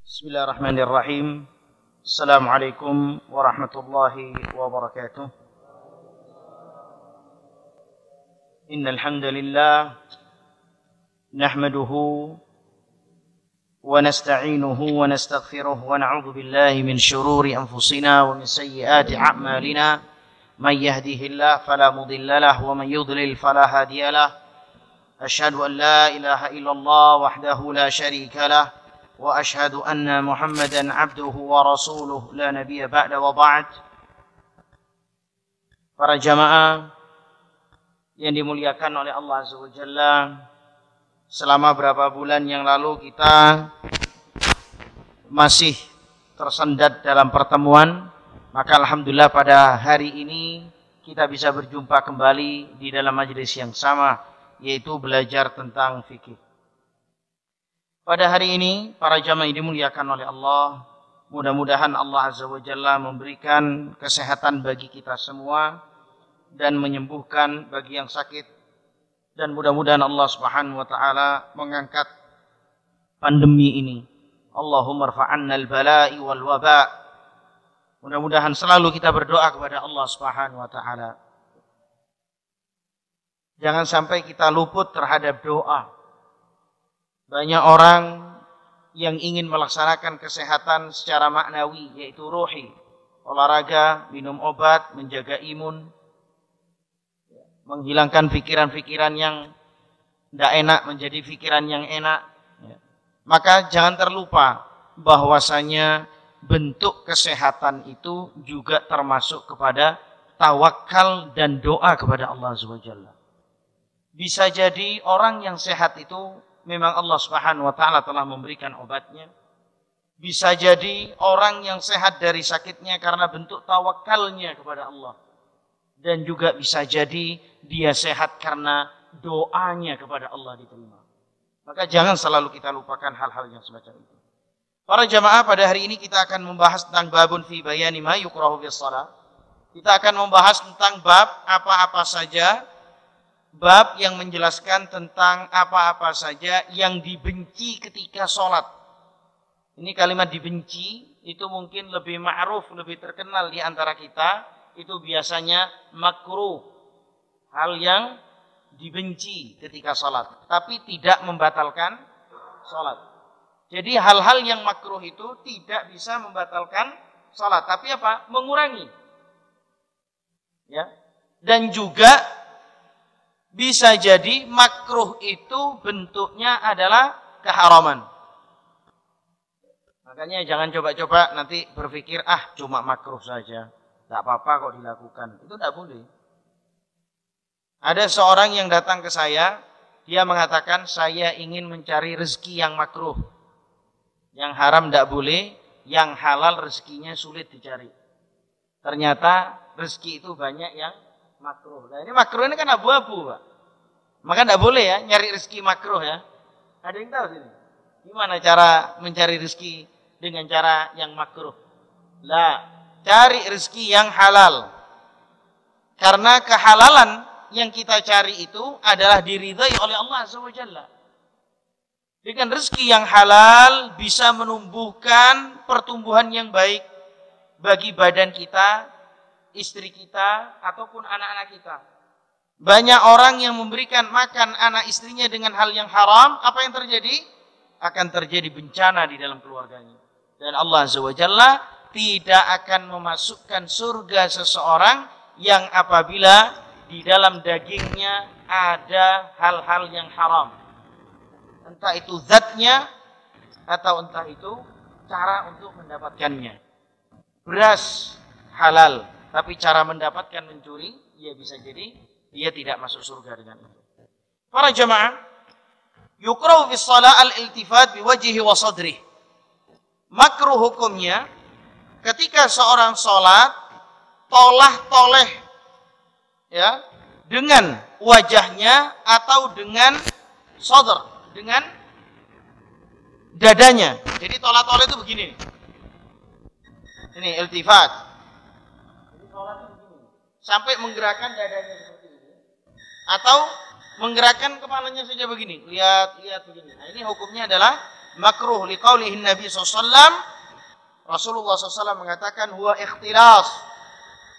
Bismillahirrahmanirrahim. Assalamualaikum warahmatullahi wabarakatuh. Innal hamdalillah nahmaduhu wa nasta'inuhu wa nastaghfiruh wa na'udzu billahi min shururi anfusina wa min sayyiati a'malina. May yahdihillahu fala mudilla lahu wa man yudlil fala hadiya lahu. Asyhadu an la ilaha illallah wahdahu la syarika lahu wa asyhadu anna Muhammadan abduhu wa rasuluh la nabiyya ba'da wa ba'd. Para jamaah yang dimuliakan oleh Allah Azza wa Jalla, selama berapa bulan yang lalu kita masih tersendat dalam pertemuan, maka alhamdulillah pada hari ini kita bisa berjumpa kembali di dalam majelis yang sama, yaitu belajar tentang fikih. Pada hari ini, para jamaah yang dimuliakan oleh Allah, mudah-mudahan Allah Azza wa Jalla memberikan kesehatan bagi kita semua dan menyembuhkan bagi yang sakit, dan mudah-mudahan Allah Subhanahu wa taala mengangkat pandemi ini. Allahumma rfa'anna al-bala'i wal waba'. Mudah-mudahan selalu kita berdoa kepada Allah Subhanahu wa taala. Jangan sampai kita luput terhadap doa. Banyak orang yang ingin melaksanakan kesehatan secara maknawi, yaitu ruhi, olahraga, minum obat, menjaga imun, menghilangkan pikiran-pikiran yang tidak enak menjadi pikiran yang enak. Maka jangan terlupa bahwasanya bentuk kesehatan itu juga termasuk kepada tawakal dan doa kepada Allah Subhanahu wa Ta'ala. Bisa jadi orang yang sehat itu memang Allah Subhanahu wa taala telah memberikan obatnya. Bisa jadi orang yang sehat dari sakitnya karena bentuk tawakalnya kepada Allah. Dan juga bisa jadi dia sehat karena doanya kepada Allah diterima. Maka jangan selalu kita lupakan hal-hal yang semacam itu. Para jamaah, pada hari ini kita akan membahas tentang babun fi bayani ma yukrahu bis shalah. Kita akan membahas tentang bab apa-apa saja, bab yang menjelaskan tentang apa-apa saja yang dibenci ketika sholat. Ini kalimat dibenci itu mungkin lebih ma'ruf, lebih terkenal di antara kita. Itu biasanya makruh, hal yang dibenci ketika sholat, tapi tidak membatalkan sholat. Jadi hal-hal yang makruh itu tidak bisa membatalkan sholat, tapi apa? Mengurangi. Ya. Dan juga bisa jadi makruh itu bentuknya adalah keharaman. Makanya jangan coba-coba nanti berpikir, cuma makruh saja, tidak apa-apa kok dilakukan. Itu tidak boleh. Ada seorang yang datang ke saya, dia mengatakan, saya ingin mencari rezeki yang makruh. Yang haram tidak boleh, yang halal rezekinya sulit dicari. Ternyata rezeki itu banyak yang makruh. Nah, ini makruh ini kan abu-abu, Pak. Maka tidak boleh ya nyari rezeki makruh ya. Ada yang tahu sini? Gimana cara mencari rezeki dengan cara yang makruh? Lah, cari rezeki yang halal. Karena kehalalan yang kita cari itu adalah diridhai oleh Allah Azza wa Jalla. Dengan rezeki yang halal bisa menumbuhkan pertumbuhan yang baik bagi badan kita, istri kita, ataupun anak-anak kita. Banyak orang yang memberikan makan anak istrinya dengan hal yang haram, apa yang terjadi? Akan terjadi bencana di dalam keluarganya. Dan Allah Azza wa Jalla tidak akan memasukkan surga seseorang yang apabila di dalam dagingnya ada hal-hal yang haram. Entah itu zatnya atau entah itu cara untuk mendapatkannya. Beras halal, tapi cara mendapatkan mencuri, ya bisa jadi dia tidak masuk surga dengan itu. Para jamaah, yukrahu fi shalah al-iltifat bi wajhihi wa sadrihi. Makruh hukumnya ketika seorang salat tolah-toleh ya dengan wajahnya atau dengan sadr, dengan dadanya. Jadi tolah-toleh itu begini. Ini iltifat. Jadi salat itu begini. Sampai menggerakkan dadanya seperti ini. Atau menggerakkan kepalanya saja begini, lihat begini. Nah, ini hukumnya adalah makruh liqaulihi Nabi SAW. Rasulullah SAW mengatakan huwa ikhtilas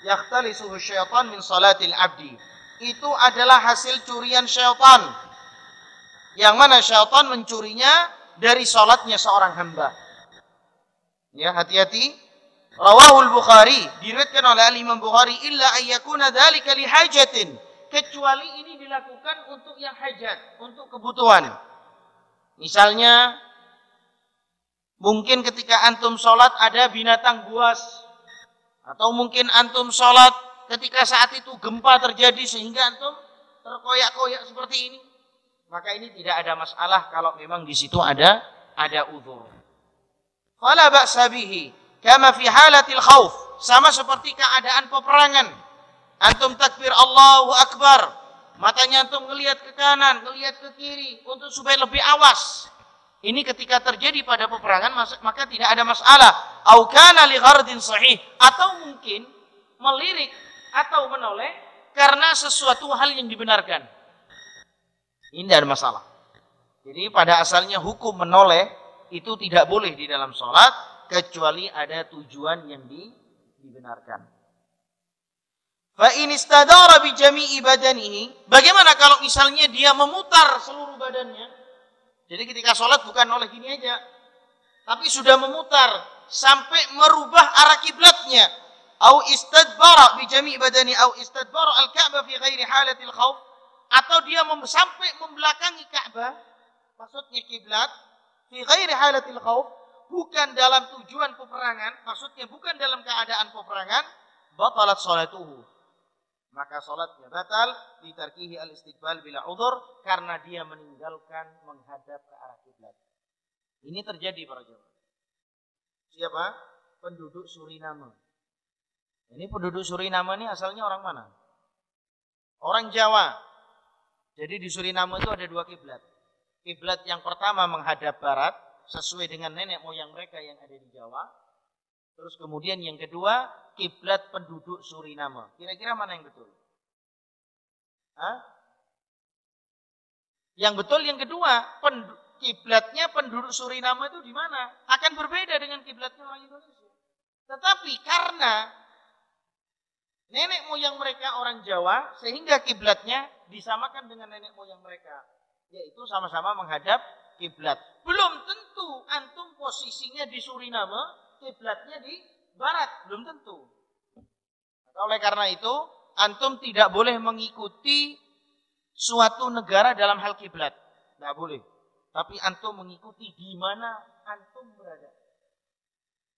yakhtalisuhu syaitan min salatil abdi. Itu adalah hasil curian syaitan. Yang mana syaitan mencurinya dari salatnya seorang hamba. Ya, hati-hati. Rawahul Bukhari, diriwayatkan oleh Imam Bukhari, illa ayyakuna dzalika li hajatin. Kecuali ini dilakukan untuk yang hajat, untuk kebutuhan. Misalnya mungkin ketika antum sholat ada binatang buas, atau mungkin antum sholat ketika saat itu gempa terjadi sehingga antum terkoyak-koyak seperti ini, maka ini tidak ada masalah kalau memang di situ ada uzur. Fala ba'sa bihi kama fi halatil khauf, sama seperti keadaan peperangan. Antum takbir Allahu Akbar, matanya antum ngelihat ke kanan, ngelihat ke kiri untuk supaya lebih awas. Ini ketika terjadi pada peperangan maka tidak ada masalah. Au kana li ghardin sahih, atau mungkin melirik atau menoleh karena sesuatu hal yang dibenarkan. Ini tidak ada masalah. Jadi pada asalnya hukum menoleh itu tidak boleh di dalam sholat kecuali ada tujuan yang dibenarkan. Fa in istadara bi jami'i badanihi, bagaimana kalau misalnya dia memutar seluruh badannya? Jadi ketika sholat bukan noleh gini aja, tapi sudah memutar sampai merubah arah kiblatnya. Au istadbara bi jami'i badani au istadbara al-Ka'bah fi ghairi halatil khauf, atau dia sampai membelakangi Ka'bah, maksudnya kiblat, fi ghairi halatil khauf, bukan dalam tujuan peperangan, maksudnya bukan dalam keadaan peperangan, batalat salatuhu, maka salatnya batal, ditarkihi al-istiqbal bila udhur, karena dia meninggalkan menghadap ke arah kiblat. Ini terjadi para jemaah. Siapa? Penduduk Suriname. Ini penduduk Suriname ini asalnya orang mana? Orang Jawa. Jadi di Suriname itu ada dua kiblat. Kiblat yang pertama menghadap barat, sesuai dengan nenek moyang mereka yang ada di Jawa. Terus kemudian yang kedua, kiblat penduduk Suriname. Kira-kira mana yang betul? Hah? Yang betul yang kedua, kiblatnya penduduk Suriname itu di mana? Akan berbeda dengan kiblatnya orang Indonesia. Tetapi karena nenek moyang mereka orang Jawa, sehingga kiblatnya disamakan dengan nenek moyang mereka, yaitu sama-sama menghadap kiblat. Belum tentu antum posisinya di Suriname, kiblatnya di barat, belum tentu. Oleh karena itu, antum tidak boleh mengikuti suatu negara dalam hal kiblat, tidak boleh. Tapi antum mengikuti di mana antum berada.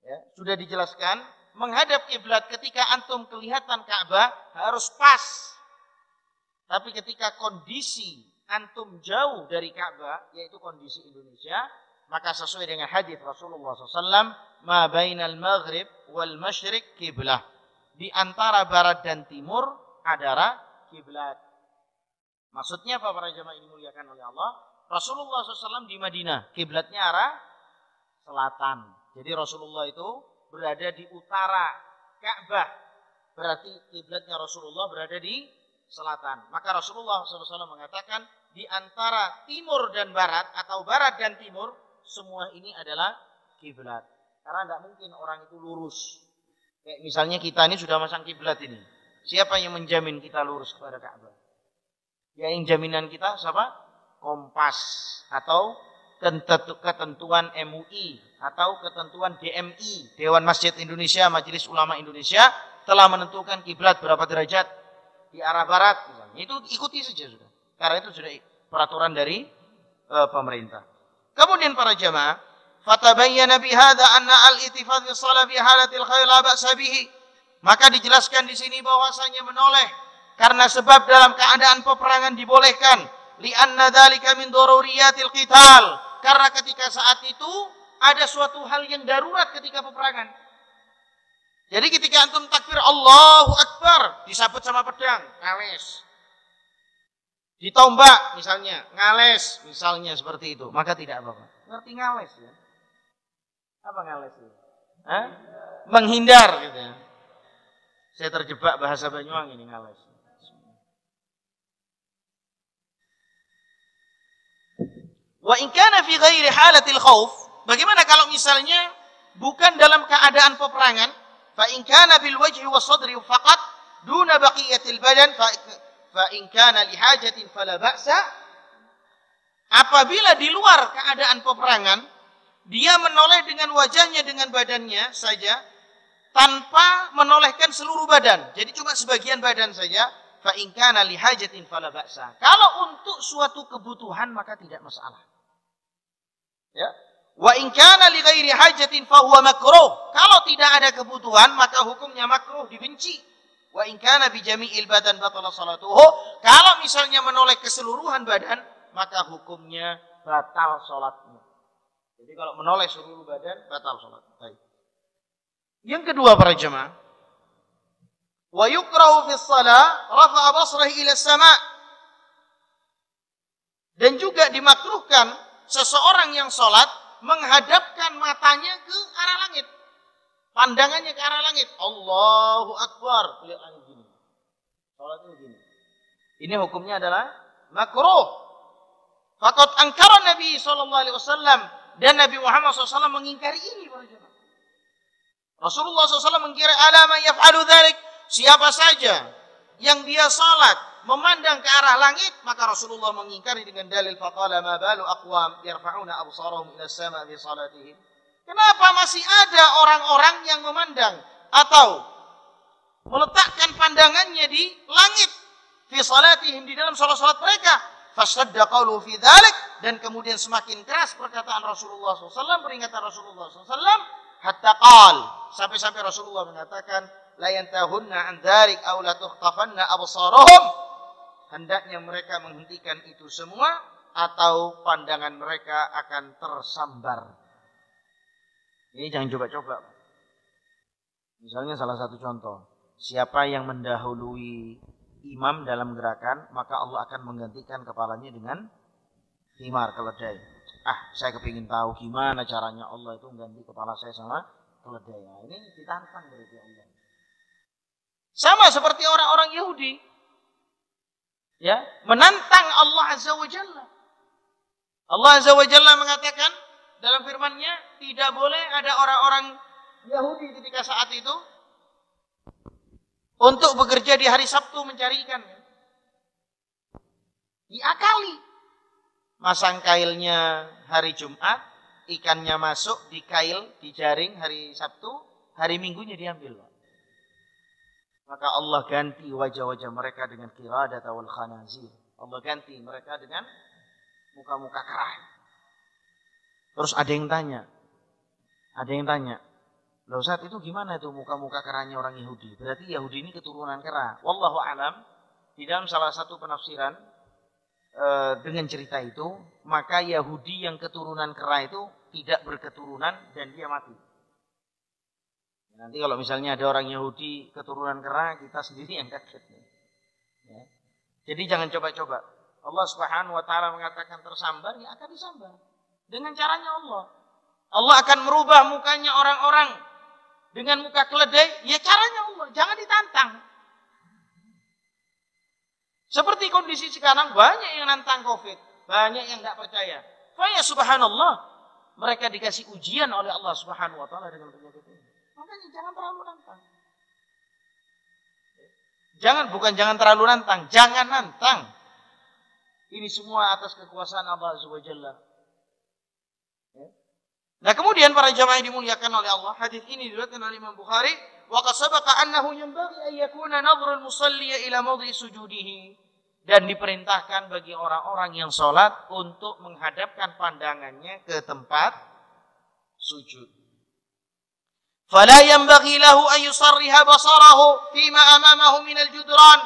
Ya, sudah dijelaskan, menghadap kiblat ketika antum kelihatan Ka'bah harus pas. Tapi ketika kondisi antum jauh dari Ka'bah, yaitu kondisi Indonesia, maka sesuai dengan hadis Rasulullah SAW, ma bainal maghrib wal masyriq kiblah. Di antara barat dan timur adalah kiblat. Maksudnya apa para jemaah ini dimuliakan oleh Allah? Rasulullah SAW di Madinah, kiblatnya arah selatan. Jadi Rasulullah itu berada di utara Ka'bah. Berarti kiblatnya Rasulullah berada di selatan. Maka Rasulullah SAW mengatakan di antara timur dan barat atau barat dan timur, semua ini adalah kiblat. Karena tidak mungkin orang itu lurus. Kayak misalnya kita ini sudah masang kiblat ini. Siapa yang menjamin kita lurus kepada Ka'bah? Ya, yang jaminan kita siapa? Kompas atau ketentuan MUI atau ketentuan DMI, Dewan Masjid Indonesia, Majelis Ulama Indonesia telah menentukan kiblat berapa derajat di arah barat. Itu ikuti saja sudah. Karena itu sudah peraturan dari pemerintah. Kemudian para jamaah, fatabayyana bihadza anna al-ittifaq fi shalah fi halatil khair la ba'sa bihi. Maka dijelaskan di sini bahwasanya menoleh karena sebab dalam keadaan peperangan dibolehkan. Li'anna dzalika min daruriyatil qital. Karena ketika saat itu ada suatu hal yang darurat ketika peperangan. Jadi ketika antum takbir Allahu Akbar, disabet sama pedang, ngales. Ditombak misalnya, ngales misalnya seperti itu, maka tidak apa-apa. Ngerti ngales ya? Apa ngales itu? Hah? Menghindar gitu ya. Saya terjebak bahasa Banyuwangi ini ngales. Wa in kana fi ghairi halatil khauf, bagaimana kalau misalnya bukan dalam keadaan peperangan? Fa in kana bil wajhi was sadri faqat duna baqiyatil badan fa in kana li hajatin fala ba'sa. Apabila di luar keadaan peperangan, dia menoleh dengan wajahnya dengan badannya saja tanpa menolehkan seluruh badan. Jadi cuma sebagian badan saja. Fa in kana li hajatin fala ba'sa. Kalau untuk suatu kebutuhan maka tidak masalah. Ya. Wa in kana li ghairi hajatin fa huwa makruh. Kalau tidak ada kebutuhan maka hukumnya makruh, dibenci. Wa in kana bi jami'il badan batala salatuhu. Kalau misalnya menoleh keseluruhan badan maka hukumnya batal salatnya. Jadi kalau menoleh seluruh badan batal salat. Baik. Yang kedua para jemaah, wa yukrahu fi shalah rafa'a basrahi ila sama'. Dan juga dimakruhkan seseorang yang sholat menghadapkan matanya ke arah langit. Pandangannya ke arah langit. Allahu Akbar. Lihat langit gini. Sholatnya begini. Ini hukumnya adalah makruh. Faqad angkara Nabi SAW. Dan Nabi Muhammad SAW mengingkari ini. Rasulullah SAW mengingkari ala man yaf'alu dzalik. Siapa saja yang dia sholat memandang ke arah langit, maka Rasulullah mengingkari dengan dalil faqala ma balu aqwam yarfa'una absarahum ila as-sama' fi salatihim. Kenapa masih ada orang-orang yang memandang atau meletakkan pandangannya di langit fi salatihim, di dalam salat-salat mereka? Fashadda qawlu fi dzalik, dan kemudian semakin keras perkataan Rasulullah SAW, peringatan Rasulullah SAW, hatta qal, sampai-sampai Rasulullah mengatakan la yantahunna an dzalik aw la tukhtafanna absarahum. Hendaknya mereka menghentikan itu semua atau pandangan mereka akan tersambar. Ini jangan coba-coba. Misalnya salah satu contoh, siapa yang mendahului imam dalam gerakan, maka Allah akan menggantikan kepalanya dengan himar, keledai. Saya kepingin tahu gimana caranya Allah itu mengganti kepala saya sama keledai. Ini ditantang dari Allah. Sama seperti orang-orang Yahudi. Ya, menantang Allah Azza wa Jalla. Allah Azza wa Jalla mengatakan dalam firman-Nya, tidak boleh ada orang-orang Yahudi ketika saat itu untuk bekerja di hari Sabtu mencari ikan. Diakali. Masang kailnya hari Jumat, ikannya masuk di kail, di jaring hari Sabtu, hari Minggunya diambil. Maka Allah ganti wajah-wajah mereka dengan qiradat wal khanazir. Allah ganti mereka dengan muka-muka kera. Terus ada yang tanya, loh Ustaz, itu gimana itu muka-muka keranya orang Yahudi? Berarti Yahudi ini keturunan kera. Wallahu alam, di dalam salah satu penafsiran dengan cerita itu, maka Yahudi yang keturunan kera itu tidak berketurunan dan dia mati. Nanti kalau misalnya ada orang Yahudi keturunan kera, kita sendiri yang kaget. Ya. Jadi jangan coba-coba. Allah Subhanahu wa taala mengatakan tersambar, ya akan disambar. Dengan caranya Allah. Allah akan merubah mukanya orang-orang dengan muka keledai, ya caranya Allah, jangan ditantang. Seperti kondisi sekarang, banyak yang nantang Covid, banyak yang tidak percaya. Ya subhanallah, mereka dikasih ujian oleh Allah Subhanahu wa taala dengan penyakit ini. Makanya jangan terlalu nantang. Jangan terlalu nantang, jangan nantang. Ini semua atas kekuasaan Allah Azza wa Jalla. Nah, kemudian para jamaah yang dimuliakan oleh Allah, hadis ini diriwayatkan oleh Imam Bukhari, wa qad sabaqa annahu yanbaghi an yakuna nadhrul musalli ila mawdhi sujudihi, dan diperintahkan bagi orang-orang yang sholat untuk menghadapkan pandangannya ke tempat sujud. Fala yanbaghi lahu an yusarriha basarahu fima amamahu minal judran,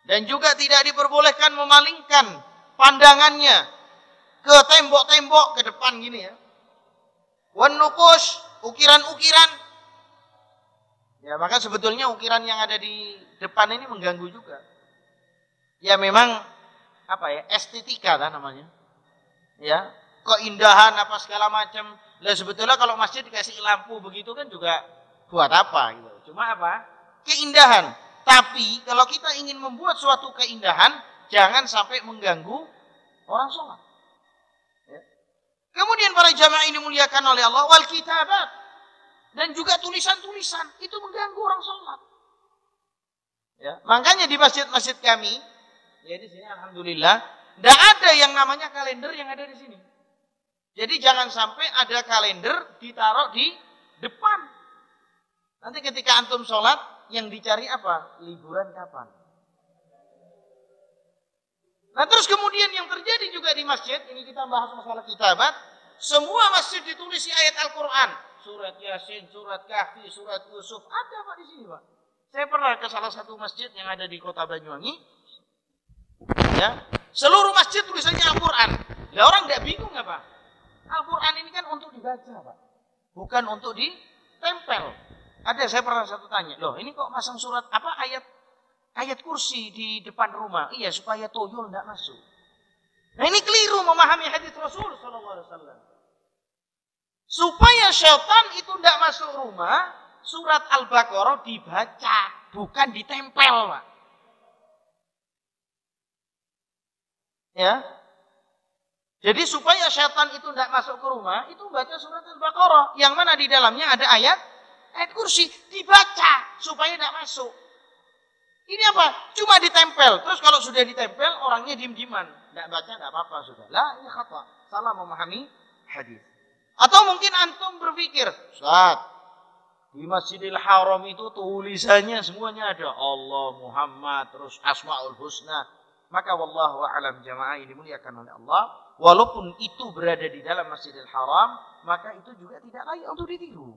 dan juga tidak diperbolehkan memalingkan pandangannya ke tembok-tembok ke depan gini ya. Wan nuqush, ukiran-ukiran. Ya, maka sebetulnya ukiran yang ada di depan ini mengganggu juga. Ya memang estetika lah namanya. Ya, keindahan apa segala macam. Lah sebetulnya kalau masjid dikasih lampu begitu kan juga buat apa gitu. Cuma keindahan. Tapi kalau kita ingin membuat suatu keindahan, jangan sampai mengganggu orang sholat. Kemudian para jamaah ini muliakan oleh Allah, wal kitabat, dan juga tulisan-tulisan itu mengganggu orang sholat. Ya, makanya di masjid-masjid kami, ya di sini alhamdulillah, tidak ada yang namanya kalender yang ada di sini. Jadi jangan sampai ada kalender ditaruh di depan. Nanti ketika antum sholat, yang dicari apa? Liburan kapan? Nah terus kemudian yang terjadi juga di masjid, ini kita bahas masalah kitabat, semua masjid ditulis ayat Al-Quran. Surat Yasin, surat Kahfi, surat Yusuf, ada Pak di sini Pak. Saya pernah ke salah satu masjid yang ada di kota Banyuwangi. Ya, seluruh masjid tulisannya Al-Quran. Lah orang tidak bingung apa? Al-Quran ini kan untuk dibaca Pak. Bukan untuk ditempel. Ada, saya pernah satu tanya, loh ini kok masang surat apa ayat kursi di depan rumah? Iya supaya toyol tidak masuk. Nah ini keliru memahami hadis Rasul SAW. Supaya syaitan itu tidak masuk rumah, surat Al-Baqarah dibaca, bukan ditempel Pak. Ya. Jadi supaya syaitan itu tidak masuk ke rumah, itu baca surat Al-Baqarah. Yang mana di dalamnya ada ayat kursi. Dibaca supaya tidak masuk. Ini apa? Cuma ditempel. Terus kalau sudah ditempel, orangnya diem-dieman. Tidak baca, tidak apa-apa sudah. Lah, ini khata. Salah memahami hadis. Atau mungkin antum berpikir, Ustaz, di Masjidil Haram itu tulisannya semuanya ada. Allah, Muhammad, terus Asmaul Husna. Maka wallahu a'lam jamaah ini dimuliakan oleh Allah. Walaupun itu berada di dalam Masjidil Haram, maka itu juga tidak layak untuk ditiru.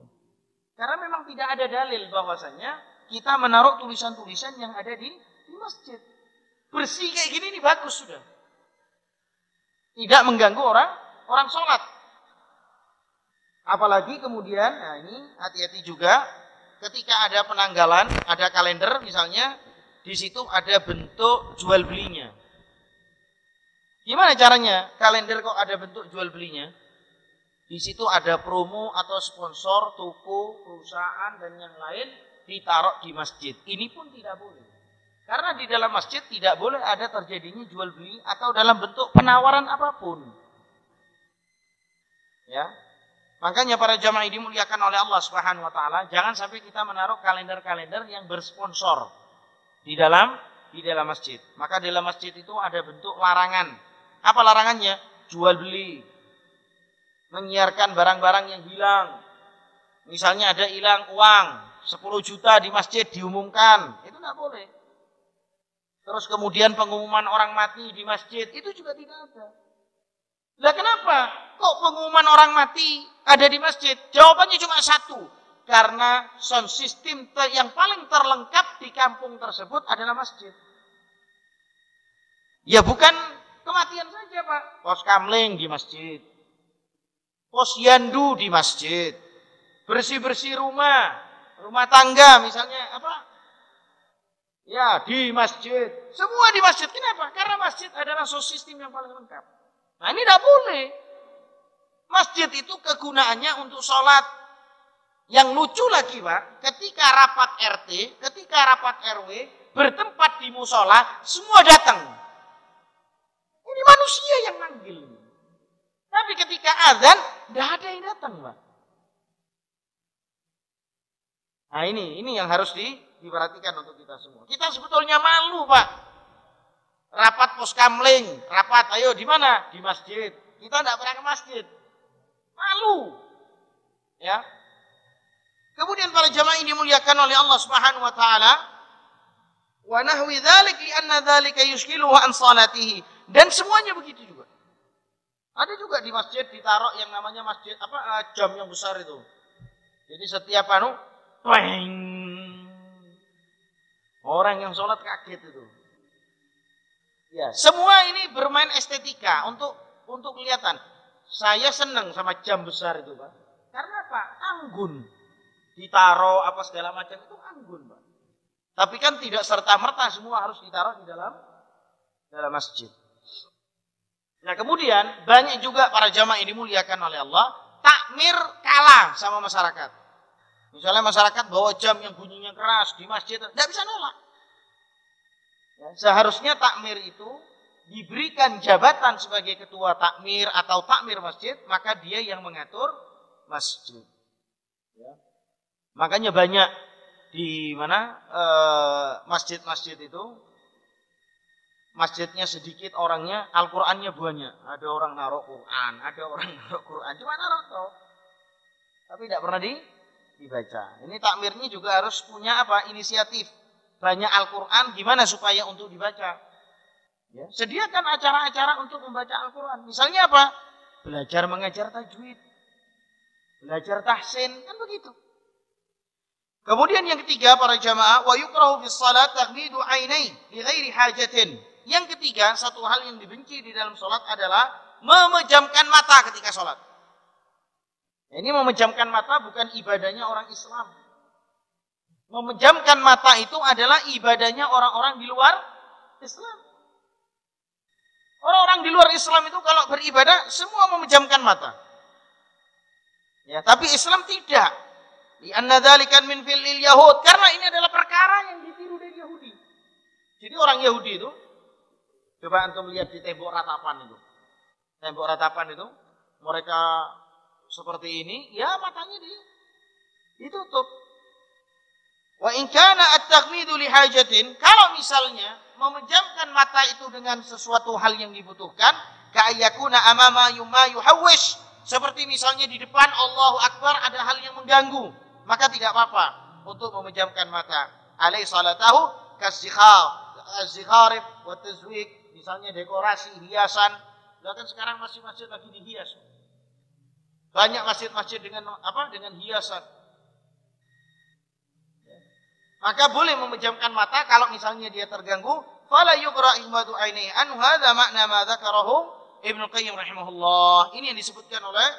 Karena memang tidak ada dalil bahwasanya kita menaruh tulisan-tulisan yang ada di masjid. Bersih kayak gini ini bagus sudah. Tidak mengganggu orang sholat. Apalagi kemudian, nah ini hati-hati juga ketika ada penanggalan, ada kalender misalnya, di situ ada bentuk jual belinya. Gimana caranya? Kalender kok ada bentuk jual belinya? Di situ ada promo atau sponsor, toko, perusahaan dan yang lain ditaruh di masjid. Ini pun tidak boleh. Karena di dalam masjid tidak boleh ada terjadinya jual beli atau dalam bentuk penawaran apapun. Ya. Makanya para jamaah dimuliakan oleh Allah Subhanahu wa taala, jangan sampai kita menaruh kalender-kalender yang bersponsor di dalam masjid. Maka di dalam masjid itu ada bentuk larangan. Apa larangannya? Jual beli. Menyiarkan barang-barang yang hilang. Misalnya ada hilang uang 10 juta di masjid diumumkan, itu tidak boleh. Terus kemudian pengumuman orang mati di masjid, itu juga tidak ada. Lah kenapa? Kok pengumuman orang mati ada di masjid? Jawabannya cuma satu. Karena sound system yang paling terlengkap di kampung tersebut adalah masjid. Ya bukan kematian saja Pak. Pos kamling di masjid. Pos yandu di masjid. Bersih-bersih rumah tangga misalnya apa? Ya di masjid. Semua di masjid. Kenapa? Karena masjid adalah sound system yang paling lengkap. Nah ini tidak boleh. Masjid itu kegunaannya untuk sholat. Yang lucu lagi Pak, ketika rapat RT, ketika rapat RW, bertempat di musola, semua datang. Ini manusia yang manggil. Tapi ketika azan, tidak ada yang datang Pak. Nah ini yang harus diperhatikan untuk kita semua. Kita sebetulnya malu Pak. Rapat pos kamling, rapat, ayo di mana? Di masjid. Kita tidak pernah ke masjid. Malu. Ya. Kemudian para jamaah ini dimuliakan oleh Allah Subhanahu wa taala. Wa nahwi dzalik li anna dzalika yushkiluhu an salatihi. Dan semuanya begitu juga. Ada juga di masjid ditaruh yang namanya masjid jam yang besar itu. Jadi setiap tweng. Orang yang sholat kaget itu. Ya, semua ini bermain estetika untuk kelihatan. Saya senang sama jam besar itu, Pak. Karena apa? Anggun. Ditaruh apa segala macam itu anggun, Pak. Tapi kan tidak serta-merta semua harus ditaruh di dalam masjid. Nah, kemudian banyak juga para jamaah ini dimuliakan oleh Allah, takmir kalah sama masyarakat. Misalnya masyarakat bawa jam yang bunyinya keras di masjid, tidak bisa nolak. Ya, seharusnya takmir itu diberikan jabatan sebagai ketua takmir atau takmir masjid, maka dia yang mengatur masjid. Ya. Makanya banyak di mana masjid-masjid itu, masjidnya sedikit orangnya, Al-Qur'annya banyak. Ada orang naruh Quran, ada orang naruh Quran, cuma naruh toh. Tapi tidak pernah dibaca. Ini takmirnya juga harus punya apa? Inisiatif. Banyak Al-Quran, gimana supaya untuk dibaca? Ya, sediakan acara-acara untuk membaca Al-Quran. Misalnya apa? Belajar mengajar tajwid, belajar tahsin, kan begitu. Kemudian yang ketiga para jamaah, wa yukrahu fi shalat taghmidu ainai li ghairi hajatin. Yang ketiga, satu hal yang dibenci di dalam salat adalah memejamkan mata ketika salat. Ini memejamkan mata bukan ibadahnya orang Islam. Memejamkan mata itu adalah ibadahnya orang-orang di luar Islam. Orang-orang di luar Islam itu kalau beribadah semua memejamkan mata. Ya, tapi Islam tidak. Li'anna dzalika min fi'lil yahud, karena ini adalah perkara yang ditiru dari Yahudi. Jadi orang Yahudi itu, coba antum lihat di tembok ratapan itu. Tembok ratapan itu mereka seperti ini, ya matanya ditutup. Wa in kana at-taghmidu li hajatin, kalau misalnya memejamkan mata itu dengan sesuatu hal yang dibutuhkan, ka'ayyakuna amama yuma yuhawwish, seperti misalnya di depan Allahu Akbar ada hal yang mengganggu, maka tidak apa-apa untuk memejamkan mata. Alai salatahu kazikharib wa tazwik, misalnya dekorasi, hiasan. Bahkan sekarang masjid-masjid lagi dihias. Banyak masjid-masjid dengan apa? Dengan hiasan. Maka boleh memejamkan mata kalau misalnya dia terganggu. Fala yuqra ihmadu ainihi an hadza makna ma dzakarahu Ibnu Qayyim rahimahullah. Ini yang disebutkan oleh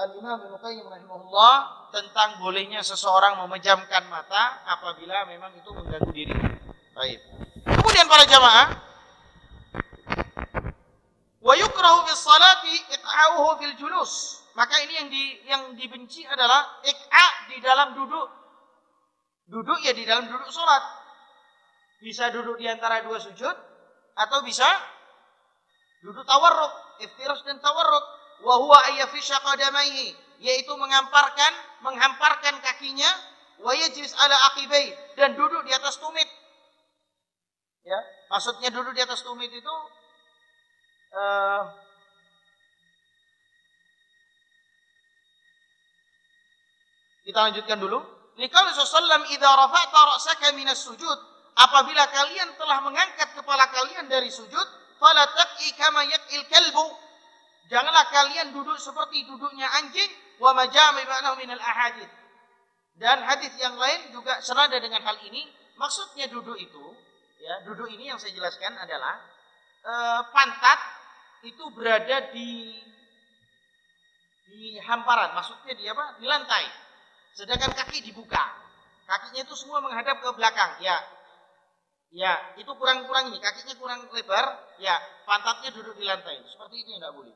Al-Imam Ibnu Qayyim rahimahullah tentang bolehnya seseorang memejamkan mata apabila memang itu mengganggu diri. Baik. Kemudian para jamaah, wa yukrahu bis salati iq'a'uhu fil julus. Maka ini yang dibenci adalah iq'a' di dalam duduk. Duduk ya di dalam duduk salat. Bisa duduk di antara dua sujud atau bisa duduk tawarruk, iftirash dan tawarruk. Wa huwa ayyafisha qadamaihi, yaitu menghamparkan kakinya, wa yajlis ala aqibai, dan duduk di atas tumit. Ya, maksudnya duduk di atas tumit itu kita lanjutkan dulu. Liqauli sallam idza rafa'ta ra'saka minas sujud, apabila kalian telah mengangkat kepala kalian dari sujud, fala taqi kama yaqil kalbu, janganlah kalian duduk seperti duduknya anjing, wa majami ma'nahu minal ahadits. Dan hadis yang lain juga senada dengan hal ini. Maksudnya duduk itu, ya, duduk ini yang saya jelaskan adalah pantat itu berada di hamparan, maksudnya di apa? Di lantai. Sedangkan kaki dibuka. Kakinya itu semua menghadap ke belakang. Ya, itu kurang ini, kakinya kurang lebar, ya, pantatnya duduk di lantai. Seperti itu yang tidak boleh.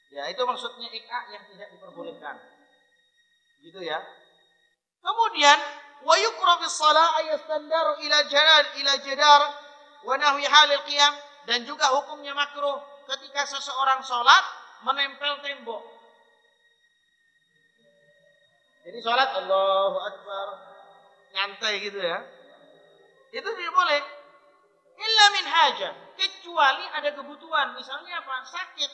Ya, itu maksudnya iq'a yang tidak diperbolehkan. Gitu ya. Kemudian wa yukrahu bis shalah ayastandaru ila jadar wa nahwi halil qiyam, dan juga hukumnya makruh ketika seseorang sholat menempel tembok. Jadi sholat Allahu Akbar nyantai gitu ya, itu tidak boleh. Illa min hajah, kecuali ada kebutuhan, misalnya apa? Sakit,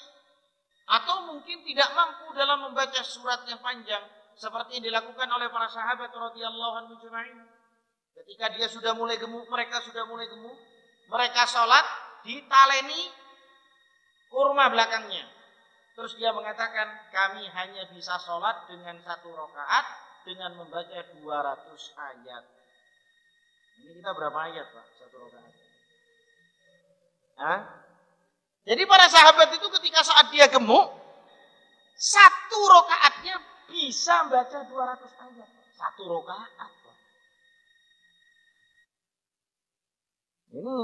atau mungkin tidak mampu dalam membaca surat yang panjang, seperti yang dilakukan oleh para sahabat radhiyallahu anhum ajma'in. Ketika dia sudah mulai gemuk, mereka sholat ditaleni kurma belakangnya. Terus dia mengatakan, kami hanya bisa sholat dengan 1 rakaat dengan membaca 200 ayat. Ini kita berapa ayat Pak? 1 rakaat. Hah? Jadi para sahabat itu ketika saat dia gemuk, 1 rakaatnya bisa baca 200 ayat. 1 rakaat. Ini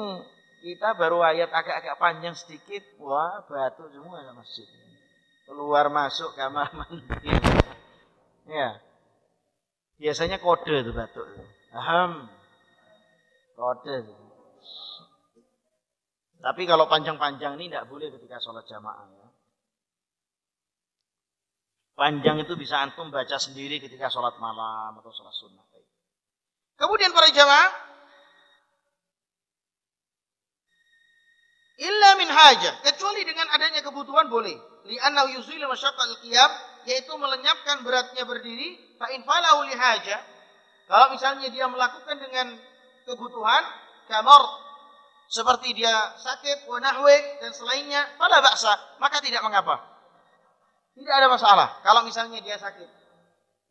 kita baru ayat agak-agak panjang sedikit, wah batu semua ya masjid. Keluar masuk kamar mandi. Ya. Biasanya kode itu batuk. Kode. Tapi kalau panjang-panjang ini tidak boleh ketika sholat jamaah. Ya. Panjang itu bisa antum baca sendiri ketika sholat malam atau sholat sunnah. Kemudian para jamaah, illa min hajah, kecuali dengan adanya kebutuhan boleh. Li'annahu yuzilu masyaqqal qiyam, yaitu melenyapkan beratnya berdiri. Fa in falahu li hajah, kalau misalnya dia melakukan dengan kebutuhan, kamar, seperti dia sakit, wa nahwi dan selainnya, fala ba'sa, maka tidak mengapa. Tidak ada masalah. Kalau misalnya dia sakit,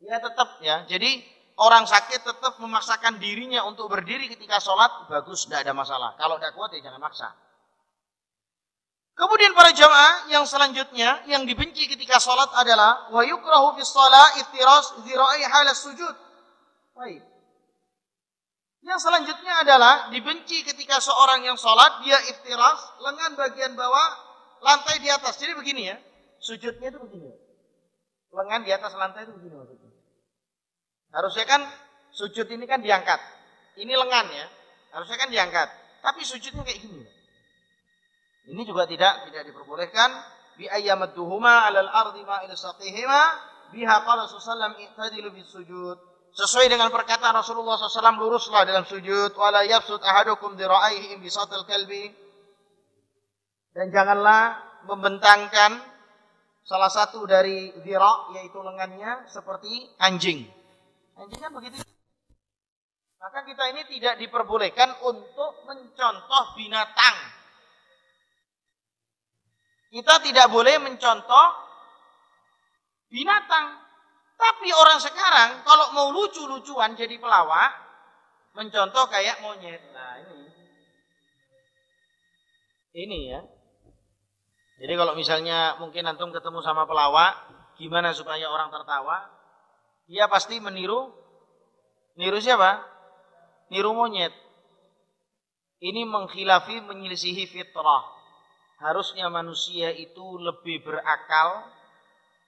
dia tetap ya. Jadi orang sakit tetap memaksakan dirinya untuk berdiri ketika sholat, bagus, tidak ada masalah. Kalau tidak kuat ya jangan maksa. Kemudian para jamaah yang selanjutnya yang dibenci ketika sholat adalah wa yukrahu fi shalah iftiras dhira'i halas sujud. Baik. Yang selanjutnya adalah dibenci ketika seorang yang sholat dia iftiras lengan bagian bawah lantai di atas. Jadi begini ya. Sujudnya itu begini. Lengan di atas lantai itu begini maksudnya. Harusnya kan sujud ini kan diangkat. Ini lengan ya. Harusnya kan diangkat. Tapi sujudnya kayak gini. Ini juga tidak diperbolehkan. Bi ayyamadduhuma 'alal ardi ma ilsaqihima biha qala sallallahu i'tadilu bis sujud. Sesuai dengan perkataan Rasulullah SAW, luruslah dalam sujud. Wala yabsut ahadukum dira'aihi imbisatil kalbi. Dan janganlah membentangkan salah satu dari dhira, yaitu lengannya seperti anjing. Anjing kan begitu. Maka kita ini tidak diperbolehkan untuk mencontoh binatang. Kita tidak boleh mencontoh binatang. Tapi orang sekarang kalau mau lucu-lucuan jadi pelawak, mencontoh kayak monyet. Nah ini ya. Jadi kalau misalnya mungkin antum ketemu sama pelawak, gimana supaya orang tertawa? Dia pasti meniru siapa? Niru monyet. Ini mengkhilafi, menyelisihi fitrah. Harusnya manusia itu lebih berakal.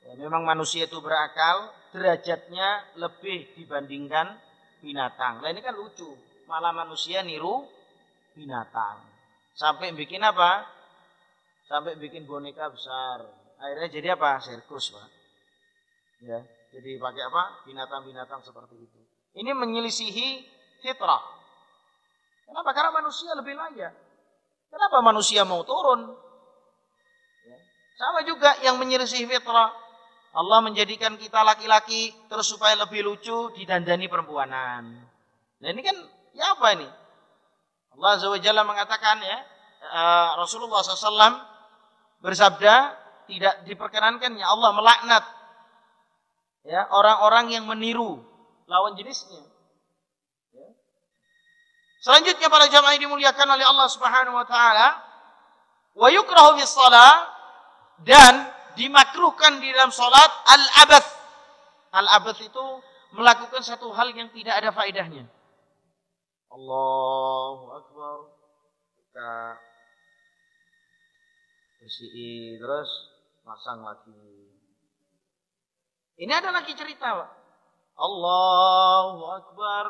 Ya, memang manusia itu berakal, derajatnya lebih dibandingkan binatang. Nah ini kan lucu, malah manusia niru binatang. Sampai bikin apa? Sampai bikin boneka besar. Akhirnya jadi apa? Sirkus, Pak. Ya, jadi pakai apa? Binatang-binatang seperti itu. Ini menyelisihi fitrah. Kenapa? Karena manusia lebih layak. Kenapa manusia mau turun? Ya. Sama juga yang menyelisihi fitrah. Allah menjadikan kita laki-laki terus supaya lebih lucu didandani perempuanan. Nah ini kan ya apa ini? Allah Azza wa Jalla mengatakan ya, Rasulullah SAW bersabda, tidak diperkenankan ya Allah melaknat ya orang-orang yang meniru lawan jenisnya. Ya. Selanjutnya para jamaah dimuliakan oleh Allah Subhanahu wa taala, wa yukrahu bis shalah, dan dimakruhkan di dalam salat al-abath. Al-abath itu melakukan satu hal yang tidak ada faedahnya. Allahu Akbar. Kita bersihin terus pasang lagi. Ini ada lagi cerita, Pak. Allahu Akbar,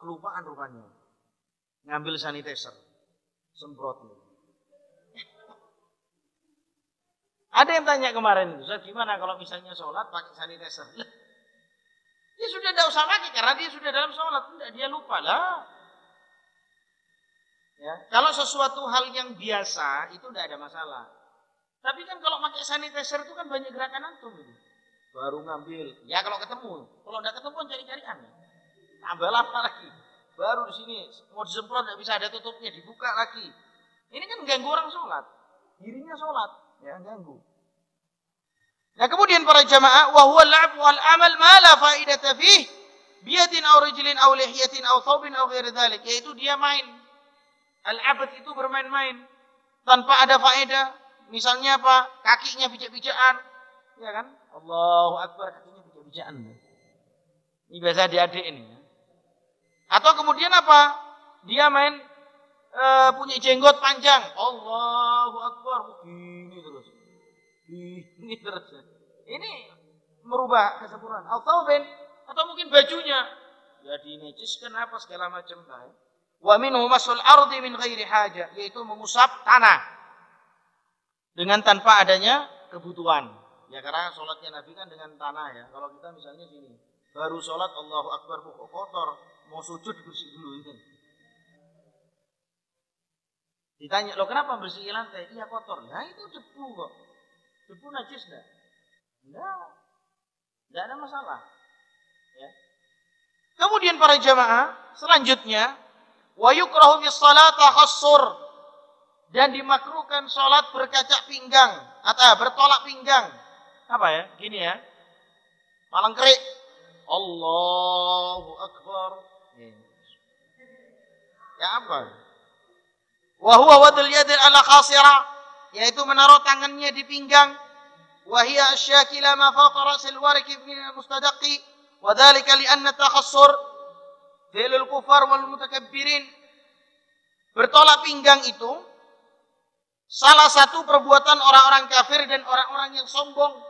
kelupaan rupanya. Ngambil sanitizer, semprot. Ada yang tanya kemarin, Ustaz, gimana kalau misalnya sholat pakai sanitizer? Dia sudah tidak usah pakai karena dia sudah dalam sholat, tidak, dia lupa lah. Ya, kalau sesuatu hal yang biasa itu tidak ada masalah. Tapi kan kalau pakai sanitizer itu kan banyak gerakan antum itu. Baru ngambil. Ya kalau ketemu. Kalau tidak ketemu kan cari-carian. Tambah lama lagi. Baru di sini mau disemprot tidak bisa ada tutupnya, dibuka lagi. Ini kan ganggu orang sholat. Dirinya sholat. Ya ganggu. Nah kemudian para jamaah, wa huwa al-'ab wal amal ma la faidata fih biyadin aw rijlin aw lihiyatin aw thawbin aw ghairi dzalik, yaitu dia main. Al-'abad itu bermain-main tanpa ada faedah. Misalnya apa? Kakinya pijak-pijakan. Ya kan? Allahu Akbar, kakinya pijak-pijakan. Ini biasa adik-adik ini. Atau kemudian apa? Dia main punya jenggot panjang. Allahu Akbar, begini terus. Ini terus. Ini merubah kesempurnaan. Atau mungkin bajunya. Ya dineciskan apa segala macam. Wa minhu masul ardi min ghairi haja, yaitu mengusap tanah dengan tanpa adanya kebutuhan. Ya karena sholatnya Nabi kan dengan tanah ya. Kalau kita misalnya sini baru sholat Allahu Akbar kok kotor, mau sujud bersih dulu ini. Ditanya, lo kenapa bersih lantai? Iya kotor. Nah itu debu kok. Debu najis enggak? Enggak ada masalah. Ya. Kemudian para jamaah, selanjutnya wa yukrahu fi sholati khassur, dan dimakruhkan sholat berkacak pinggang atau bertolak pinggang. Apa ya? Gini ya. Malangkrik. Allahu Akbar. Ya apa? Wa huwa wadul yadil ala khasira, yaitu menaruh tangannya di pinggang. Wa hiya asyakila ma fawqa ra'sil wariki min al-mustadaqi, wa dhalika li anna takhassur fi'lul kufar wal mutakabbirin. Bertolak pinggang itu salah satu perbuatan orang-orang kafir dan orang-orang yang sombong.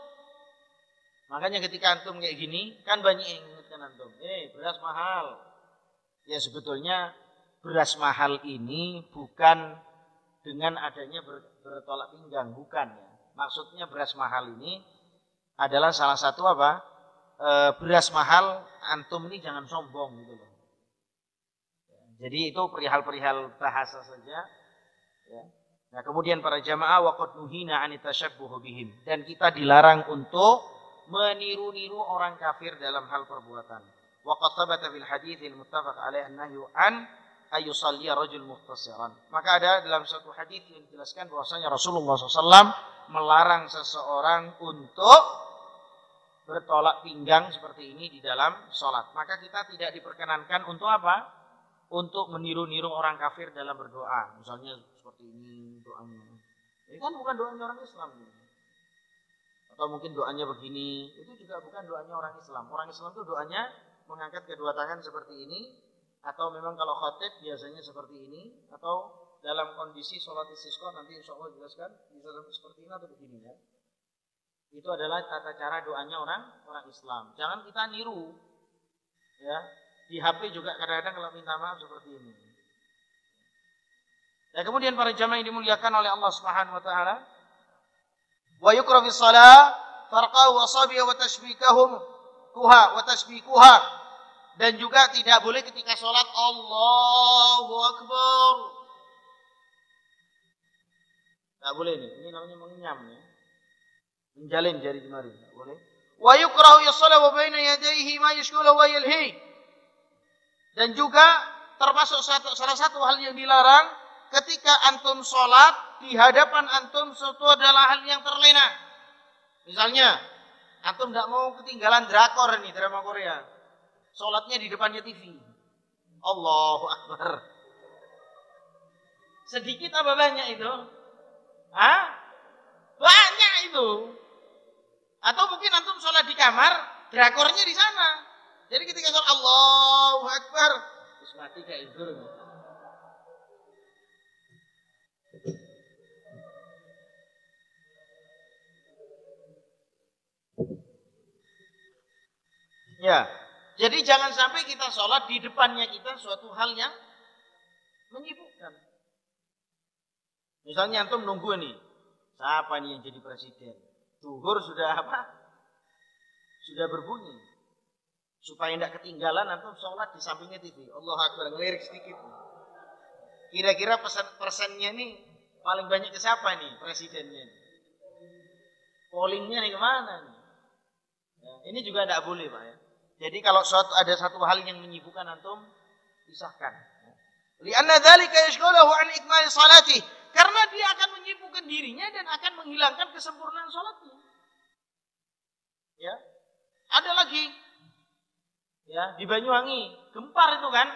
Makanya ketika antum kayak gini, kan banyak yang ingatkan antum, beras mahal. Ya sebetulnya beras mahal ini bukan dengan adanya bertolak pinggang, bukan ya. Maksudnya beras mahal ini adalah salah satu apa? Beras mahal, antum ini jangan sombong gitu loh. Jadi itu perihal-perihal bahasa saja. Ya. Nah kemudian para jamaah waqad nuhina an tashabbuh bihim, dan kita dilarang untuk meniru-niru orang kafir dalam hal perbuatan. Waqad thabata fil haditsil muttafaq alaihi an-nahyu an ayusalli rajul muhtasiran. Maka ada dalam satu hadis yang dijelaskan bahwasanya Rasulullah SAW melarang seseorang untuk bertolak pinggang seperti ini di dalam sholat. Maka kita tidak diperkenankan untuk apa? Untuk meniru-niru orang kafir dalam berdoa. Misalnya seperti ini doanya. Ini kan bukan doanya orang Islam. Atau mungkin doanya begini. Itu juga bukan doanya orang Islam. Orang Islam itu doanya mengangkat kedua tangan seperti ini. Atau memang kalau khatib biasanya seperti ini. Atau dalam kondisi sholat istisqa nanti insya Allah jelaskan. Bisa seperti ini atau begini ya. Itu adalah tata cara doanya orang Islam. Jangan kita niru. Ya. Di HP juga kadang-kadang kalau minta maaf seperti ini. Dan kemudian para jamaah yang dimuliakan oleh Allah Subhanahu wa taala, wa yukrahu fi shalah farqahu asabi'a wa tashbikahum kuha wa tashbikuha, dan juga tidak boleh ketika sholat Allahu Akbar. Tidak boleh ini namanya mengenyam ya. Menjalin jari jemari, tidak boleh. Wa yukrahu yusalla wa baina yadayhi ma yashghalu wa yalhi. Dan juga termasuk salah satu hal yang dilarang ketika antum sholat di hadapan antum sesuatu adalah hal yang terlena. Misalnya antum tidak mau ketinggalan drakor nih, drama Korea. Sholatnya di depannya TV. Allahu Akbar. Sedikit apa banyak itu? Hah? Banyak itu. Atau mungkin antum sholat di kamar, drakornya di sana. Jadi ketika sholat Allahu Akbar, terus mati kayak itu. Ya, jadi jangan sampai kita sholat di depannya kita suatu hal yang menyibukkan. Misalnya antum nunggu nih, siapa nih yang jadi presiden? Zuhur sudah apa? Sudah berbunyi. Supaya tidak ketinggalan antum sholat di sampingnya TV. Allah Akbar, ngelirik sedikit. Kira-kira persennya nih paling banyak ke siapa nih presidennya? Pollingnya nih kemana nih? Ya, ini juga tidak boleh Pak ya. Jadi kalau ada satu hal yang menyibukkan antum, pisahkan. Lianna dzalika yashghaluhu an ikmali salati, karena dia akan menyibukkan dirinya dan akan menghilangkan kesempurnaan salatnya. Ya. Ada lagi ya di Banyuwangi, gempar itu kan,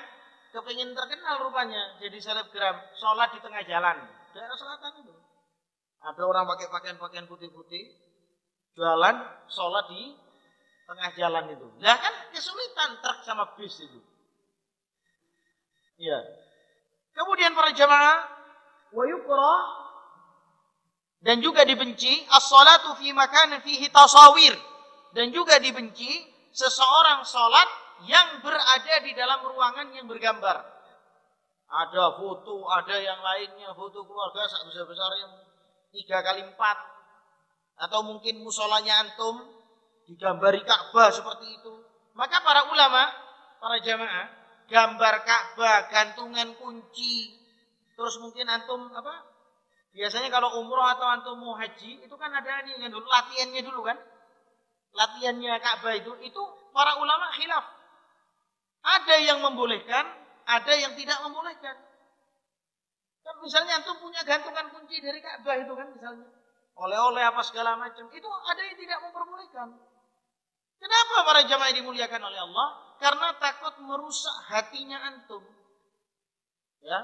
kepingin terkenal rupanya jadi selebgram, sholat di tengah jalan, daerah selatan itu. Ada orang pakai pakaian putih-putih, jualan sholat di tengah jalan itu. Nah kan kesulitan truk sama bis itu. Ya. Kemudian para jamaah, wa yukrah, dan juga dibenci as-salatu fi makanin fihi tasawir, dan juga dibenci seseorang sholat yang berada di dalam ruangan yang bergambar. Ada foto, ada yang lainnya, foto keluarga sak besar-besarnya 3x4. Atau mungkin musolanya antum digambari Ka'bah seperti itu. Maka para ulama, para jamaah, gambar Ka'bah, gantungan kunci, terus mungkin antum apa? Biasanya kalau umroh atau antum mau haji, itu kan ada ini kan dulu, latihannya dulu kan? Latihannya Ka'bah itu para ulama khilaf. Ada yang membolehkan, ada yang tidak membolehkan. Kan misalnya antum punya gantungan kunci dari Ka'bah itu kan misalnya. Oleh-oleh apa segala macam. Itu ada yang tidak memperbolehkan. Kenapa para jamaah dimuliakan oleh Allah? Karena takut merusak hatinya antum. Ya.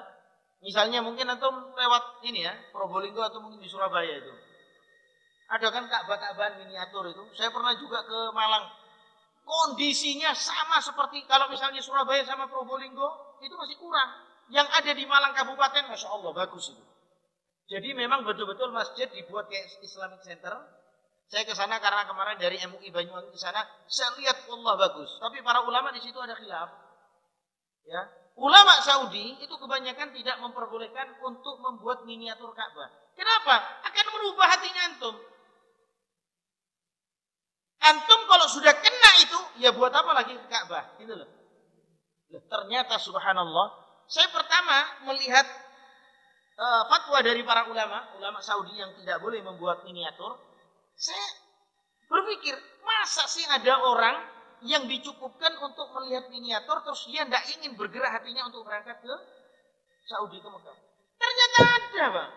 Misalnya mungkin antum lewat ini ya, Probolinggo atau mungkin di Surabaya itu. Ada kan Ka'bah-Ka'bahan miniatur itu. Saya pernah juga ke Malang. Kondisinya sama seperti kalau misalnya Surabaya sama Probolinggo, itu masih kurang. Yang ada di Malang Kabupaten, Masya Allah, bagus itu. Jadi memang betul-betul masjid dibuat kayak Islamic Center. Saya ke sana karena kemarin dari MUI Banyuwangi ke sana, saya lihat Allah bagus. Tapi para ulama di situ ada khilaf. Ya. Ulama Saudi itu kebanyakan tidak memperbolehkan untuk membuat miniatur Ka'bah. Kenapa? Akan merubah hatinya antum. Antum kalau sudah kena itu, ya buat apa lagi ke Ka'bah? Gitu loh. Ternyata subhanallah, saya pertama melihat fatwa dari para ulama Saudi yang tidak boleh membuat miniatur. Saya berpikir, masa sih ada orang yang dicukupkan untuk melihat miniatur terus dia tidak ingin bergerak hatinya untuk berangkat ke Saudi, ke Mekah? Ternyata ada, Bang.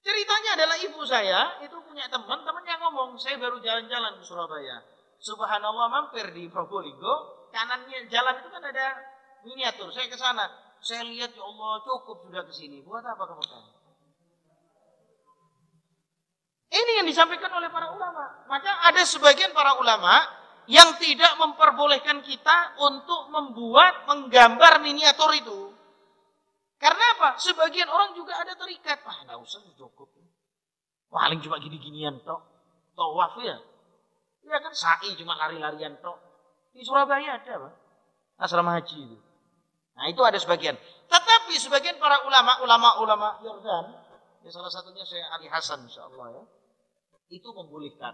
Ceritanya adalah ibu saya itu punya teman yang ngomong, saya baru jalan-jalan ke Surabaya. Subhanallah, mampir di Probolinggo, kanannya jalan itu kan ada miniatur. Saya ke sana, saya lihat, ya Allah, cukup sudah ke sini. Buat apa ke Mekah? Ini yang disampaikan oleh para ulama. Maka ada sebagian para ulama yang tidak memperbolehkan kita untuk menggambar miniatur itu. Karena apa? Sebagian orang juga ada terikat. Nggak usah, cukup. Paling cuma gini-ginian tok. Tawaf ya. Ya kan sa'i cuma lari-larian tok. Di Surabaya ada, Pak. Asrama haji itu. Nah, itu ada sebagian. Tetapi sebagian para ulama Yordan, ya salah satunya Syekh Ali Hasan insyaallah ya. Itu membolehkan.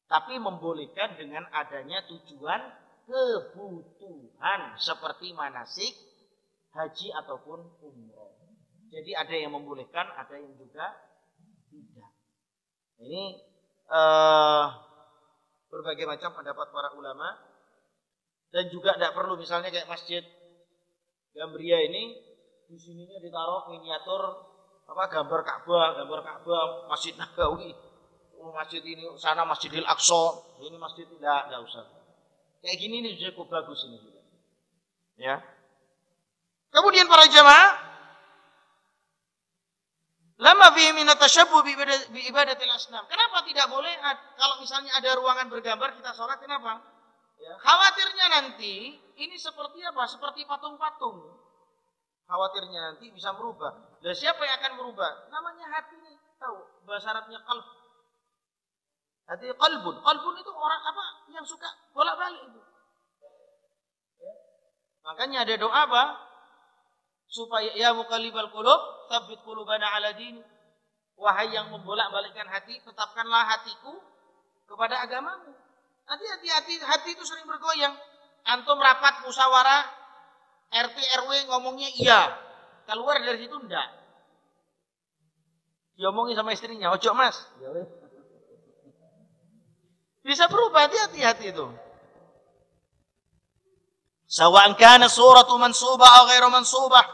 Tapi membolehkan dengan adanya tujuan kebutuhan seperti manasik haji ataupun umroh. Jadi ada yang membolehkan, ada yang juga tidak. Ini berbagai macam pendapat para ulama. Dan juga tidak perlu misalnya kayak masjid Gambria ini di sininya ditaruh miniatur gambar Ka'bah, Masjid Nabawi. Masjid ini sana Masjidil Aqsa, ini masjid tidak usah. Kayak gini ini cukup bagus ini. Ya. Kemudian para jamaah, lama fihi min at-tashabbuh bi ibadatil asnam. Kenapa tidak boleh kalau misalnya ada ruangan bergambar kita sholat, kenapa? Ya, khawatirnya nanti ini seperti apa? Seperti patung-patung. Khawatirnya nanti bisa merubah. Dan siapa yang akan merubah? Namanya hati nih. Tahu bahasa Arabnya qalb. Hati qalbun. Qalbun itu orang apa? Yang suka bolak-balik itu. Ya. Makanya ada doa apa? Supaya ya muqallibal qulub, tsabbit qulubana ala dini. Wahai yang membolak-balikkan hati, tetapkanlah hatiku kepada agamamu. Nanti hati itu sering bergoyang. Antum rapat musyawarah RT RW ngomongnya iya, keluar dari situ enggak. Diomongin sama istrinya, ojo mas. Bisa berubah, hati-hati itu. Sawa'an kana suratu mansubah atau ghairu mansubah.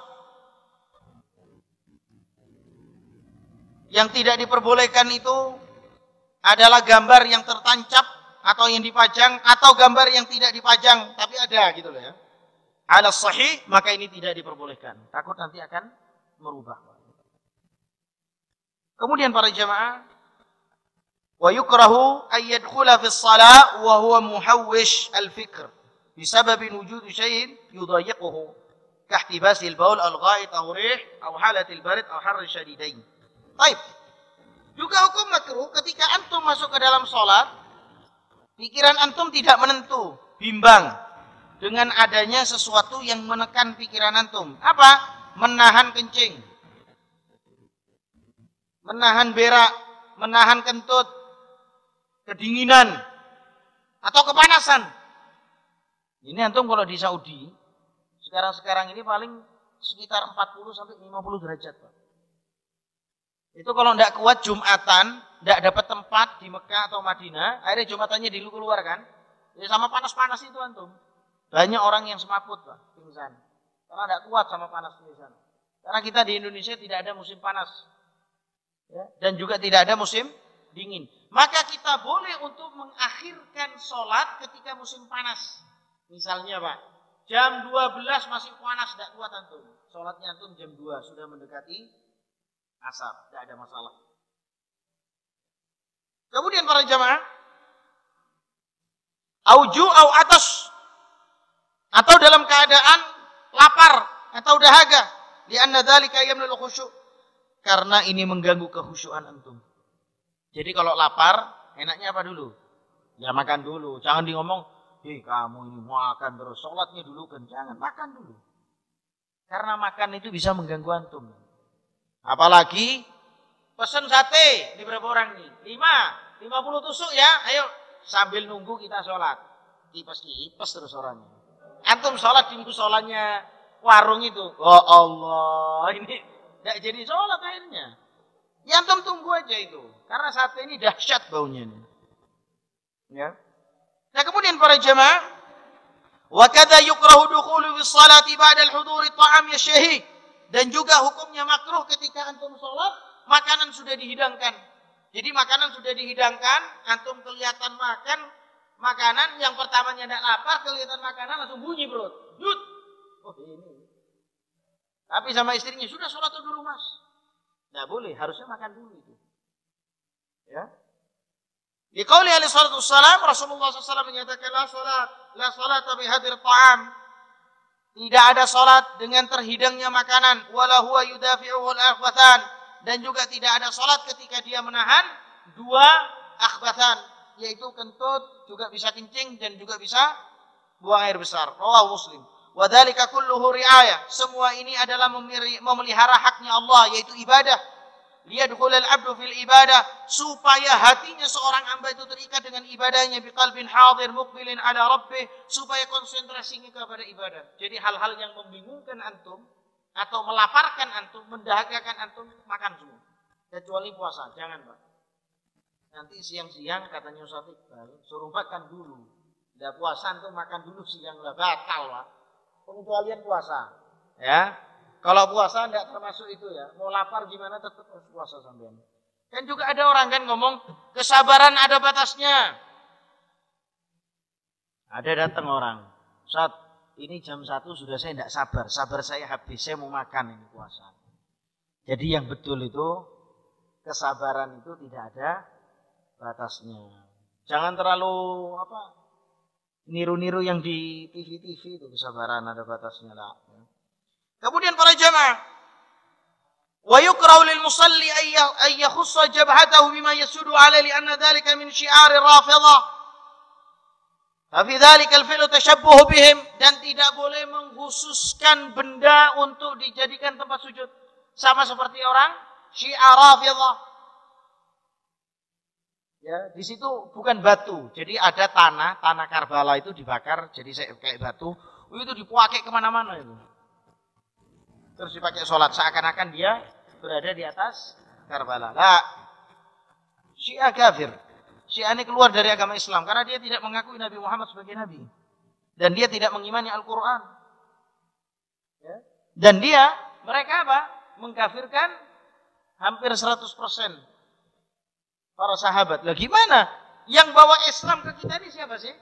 Yang tidak diperbolehkan itu adalah gambar yang tertancap atau yang dipajang, atau gambar yang tidak dipajang tapi ada gitu loh ya. Ala sahih, maka ini tidak diperbolehkan. Takut nanti akan merubah. Kemudian para jamaah, wa yukrahu ay yadkhula fi shalah wa huwa muhawwish al-fikr bisabab wujud syai'in yudayyiquhu kahtibas al-baul al-gha'it aw rih aw halat al-barid aw harr shadidain. Baik. Juga hukum makruh ketika antum masuk ke dalam salat, pikiran antum tidak menentu, bimbang. dengan adanya sesuatu yang menekan pikiran antum. Apa? Menahan kencing, menahan berak, menahan kentut, kedinginan, atau kepanasan. Ini antum kalau di Saudi, sekarang ini paling sekitar 40 sampai 50 derajat, Pak. Itu kalau tidak kuat Jumatan, tidak dapat tempat di Mekah atau Madinah, akhirnya Jumatannya di luar kan. Ya sama panas-panas itu antum. Banyak orang yang semaput, Pak, pingsan. Karena tidak kuat sama panas di sana. Karena kita di Indonesia tidak ada musim panas. Ya, dan juga tidak ada musim dingin. Maka kita boleh untuk mengakhirkan sholat ketika musim panas. Misalnya, Pak, jam 12 masih panas, tidak kuat antum. Sholatnya antum jam 2, sudah mendekati asar, tidak ada masalah. Kemudian para jamaah, auju au atas, atau dalam keadaan lapar atau dahaga, li'anna dzalika yamnul khusyuk, karena ini mengganggu kekhusyuan antum. Jadi kalau lapar, enaknya apa dulu? Ya makan dulu, jangan di ngomong, kamu ini makan terus, sholatnya dulu kan, jangan, makan dulu. Karena makan itu bisa mengganggu antum. Apalagi pesen sate, ini berapa orang nih? 50 tusuk ya, ayo sambil nunggu kita sholat. Kipes terus orangnya. Antum sholat di musolanya warung itu. Oh Allah, ini tidak jadi sholat akhirnya. Ya antum tunggu aja itu. Karena sate ini dahsyat baunya ini. Ya. Nah kemudian para jemaah, wa kadza yukrahu dukhulu bis salati ba'da al-huduri ta'am yashhi. Dan juga hukumnya makruh ketika antum sholat, makanan sudah dihidangkan. Jadi makanan sudah dihidangkan, antum kelihatan makan makanan, yang pertamanya tidak lapar, kelihatan makanan langsung bunyi perut. Yut. Oh ini. Tapi sama istrinya, sudah sholat dulu mas. Tidak boleh, harusnya makan dulu itu. Ya. Di qauli alaihi salatu wassalam, Rasulullah SAW menyatakan la salat bihadir ta'am. Tidak ada salat dengan terhidangnya makanan, wala huwa yudafi'uhu al-akhbathan, dan juga tidak ada salat ketika dia menahan dua akhbathan, yaitu kentut, juga bisa kencing dan juga bisa buang air besar. Rawahu Muslim. Wa dzalika kulluhu ri'ayah. Semua ini adalah memelihara haknya Allah, yaitu ibadah. Liyadkhulul 'abdu fil ibadah, supaya hatinya seorang hamba itu terikat dengan ibadahnya, biqalbin hadir muqbilin ala rabbih, supaya konsentrasinya kepada ibadah. Jadi hal-hal yang membingungkan antum atau melaparkan antum, mendahagakan antum, makan semua. Kecuali puasa, jangan Pak. Nanti siang-siang katanya Ustaz Iqbal, suruh makan dulu. Tidak puasa antum makan dulu siang, lah batal Pak. Pengecualian puasa. Ya. Kalau puasa tidak termasuk itu ya. Mau lapar gimana tetap harus puasa sampean. Dan juga ada orang kan ngomong, kesabaran ada batasnya. Ada datang orang, Ustaz, ini jam 1 sudah saya tidak sabar. Sabar saya habis, saya mau makan ini puasa. Jadi yang betul itu, kesabaran itu tidak ada batasnya. Jangan terlalu niru-niru yang di TV-TV itu, kesabaran ada batasnya lah. Kemudian para jamaah, wa yukrahu lil musalli ay yakhussa jabhatahu bima yasudu alaihi li'anna dhalika min syi'ar ar-rafidhah. Fa fi dhalika al-fi'lu tashabbuh bihim, dan tidak boleh mengkhususkan benda untuk dijadikan tempat sujud. Sama seperti orang syi'ar rafidhah. Ya, di situ bukan batu. Jadi ada tanah Karbala itu dibakar jadi kayak batu. Itu dipakai kemana-mana itu. Terus dipakai sholat, seakan-akan dia berada di atas Karbala. Nah, Syiah kafir. Syiah ini keluar dari agama Islam karena dia tidak mengakui Nabi Muhammad sebagai Nabi. Dan dia tidak mengimani Al-Quran. Ya. Dan mereka mengkafirkan hampir 100% para sahabat. Lah gimana? Yang bawa Islam ke kita ini siapa sih?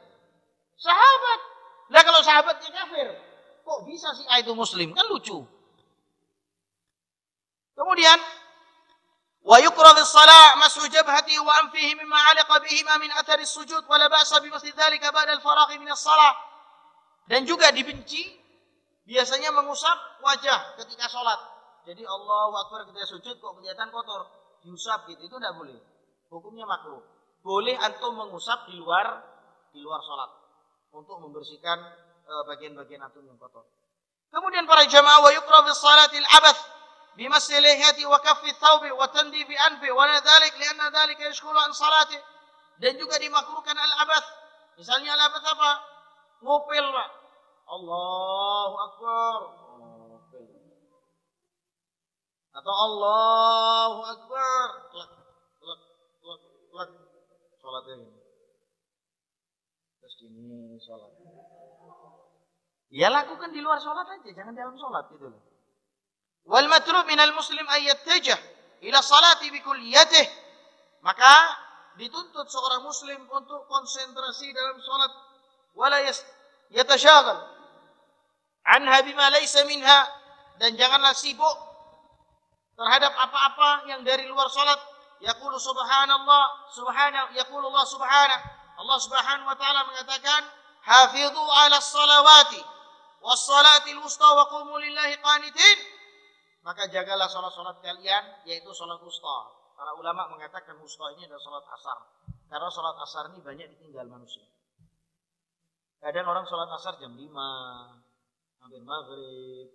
Sahabat. Lah kalau sahabatnya kafir, kok bisa sih itu muslim? Kan lucu. Kemudian wa yukrahu bis-shalah mas'u jabhati wa anfihi mimma 'alaqa bihima min athari as-sujud wa la ba'sa bi masjid dzalika ba'da al-faragh min as-shalah. Dan juga dibenci biasanya mengusap wajah ketika sholat. Jadi Allahu Akbar ketika sujud kok kelihatan kotor, diusap gitu, itu tidak boleh. Hukumnya makruh. Boleh antum mengusap di luar sholat untuk membersihkan bagian-bagian antum yang kotor. Kemudian para jamaah wa yuqra fi salatil abath bimasli lihiyati wa kaffi thawbi wa tandifi anfi wa dzalik lianna dzalika yashghulu an salati. Dan juga dimakruhkan al-abath. Misalnya al-abath apa? Ngupil, Pak. Allahu akbar. Ngupil. Atau Allahu akbar. Lek. Salatnya ini. Terus gini salat. Ya lakukan di luar sholat aja, jangan dalam sholat gitu loh. Wal matlub minal muslim ay yattajah ila salati bi kulliyatih. Maka dituntut seorang muslim untuk konsentrasi dalam sholat wala yatashaghal anha bima laysa minha, dan janganlah sibuk terhadap apa-apa yang dari luar sholat. Yaqulu subhanallah, yaqulu Allah subhanahu. Allah subhanahu wa ta'ala mengatakan, hafidhu ala salawati wassalatil wusta wa qumu lillahi qanitin. Maka jagalah salat-salat kalian, yaitu salat wusta. Para ulama mengatakan wusta ini adalah salat asar. Karena salat asar ini banyak ditinggal manusia. Kadang orang salat asar jam 5, hampir maghrib,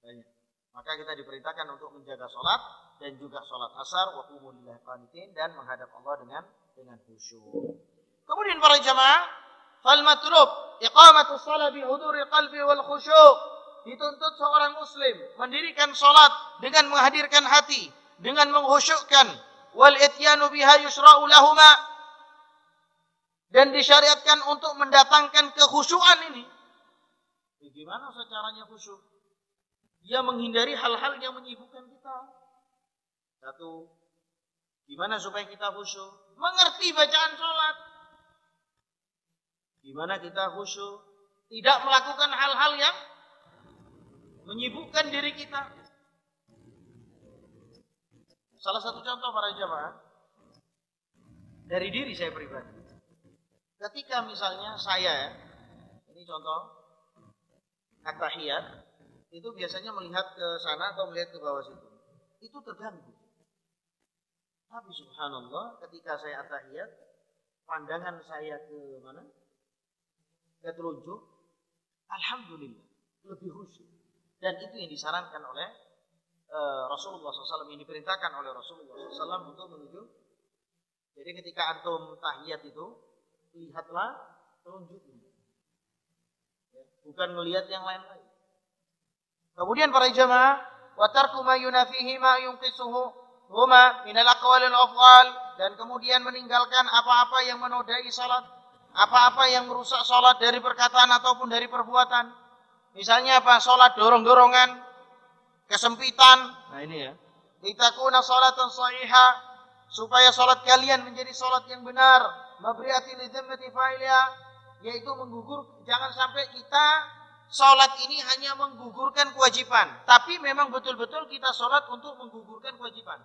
banyak. Maka kita diperintahkan untuk menjaga salat dan juga salat asar wa qumu lillahi qanitin, dan menghadap Allah dengan khusyuk. Kemudian para jamaah, fal matlub iqamatu shalah bi huduril qalbi wal khusyuk. Dituntut seorang muslim mendirikan salat dengan menghadirkan hati, dengan mengkhusyukkan, wal ityanu biha yusra'u lahuma, dan disyariatkan untuk mendatangkan kekhusyuan ini. Bagaimana caranya khusyuk? Dia menghindari hal-hal yang menyibukkan kita. Satu, gimana supaya kita khusyuk? Mengerti bacaan salat. Gimana kita khusyuk? Tidak melakukan hal-hal yang menyibukkan diri kita. Salah satu contoh para jamaah dari diri saya pribadi. Ketika misalnya saya, ini contoh at-tahiyat, itu biasanya melihat ke sana atau melihat ke bawah situ. Itu terganggu. Tapi subhanallah, ketika saya at-tahiyat, pandangan saya ke mana? Ke telunjuk, alhamdulillah lebih khusyuk. Dan itu yang disarankan oleh Rasulullah SAW, yang diperintahkan oleh Rasulullah SAW untuk menuju. Jadi ketika antum tahiyat itu, lihatlah telunjuknya, ya, bukan melihat yang lain-lain. Kemudian para jamaah, wa tarku ma yunafihi ma yunqisuhu huma min al-aqwal wal-af'al, dan kemudian meninggalkan apa-apa yang menodai salat, apa-apa yang merusak salat dari perkataan ataupun dari perbuatan. Misalnya apa? Salat dorong-dorongan, kesempitan. Nah ini ya. Litakuna salatan shahihah, supaya salat kalian menjadi salat yang benar. Mabriyati lidhammati fa'ilha, yaitu menggugur. Jangan sampai kita salat ini hanya menggugurkan kewajiban, tapi memang betul-betul kita salat untuk menggugurkan kewajiban.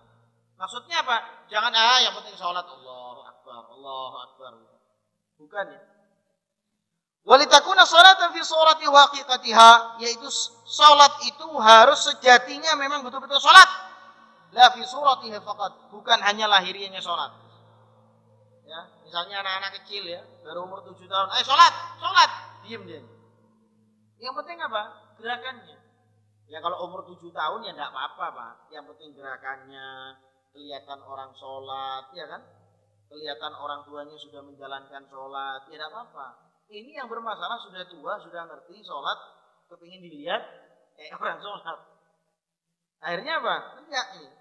Maksudnya apa? Jangan yang penting salat, Allahu Akbar, Allahu Akbar. Bukan ya. Walitakuna salatan fi surati haqiqatiha, yaitu salat itu harus sejatinya memang betul-betul salat. La fi suratiha faqat, bukan hanya lahiriahnya salat. Ya, misalnya anak-anak kecil ya, baru umur 7 tahun, ayo salat, diam dia. Yang penting apa? Gerakannya. Ya kalau umur 7 tahun ya enggak apa-apa, Pak. Yang penting gerakannya, kelihatan orang salat, ya kan? Kelihatan orang tuanya sudah menjalankan salat, ya enggak apa-apa. Ini yang bermasalah sudah tua, sudah ngerti sholat, kepingin dilihat kayak orang sholat. Akhirnya apa? Enggak ini.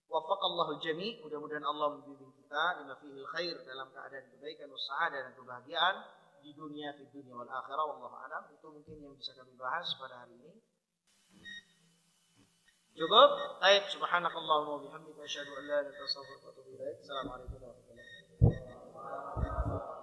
Wafaqallahu jami', mudah-mudahan Allah membimbing kita lima fihil khair, dalam keadaan kebaikan, sa'adah dan kebahagiaan di dunia wal akhirah. Wallahu a'lam. Itu mungkin yang bisa kami bahas pada hari ini. Cukup. Baik, subhanakallahumma wa bihamdika asyhadu an la ilaha illa anta astaghfiruka wa atubu ilaik. Assalamualaikum warahmatullahi wabarakatuh.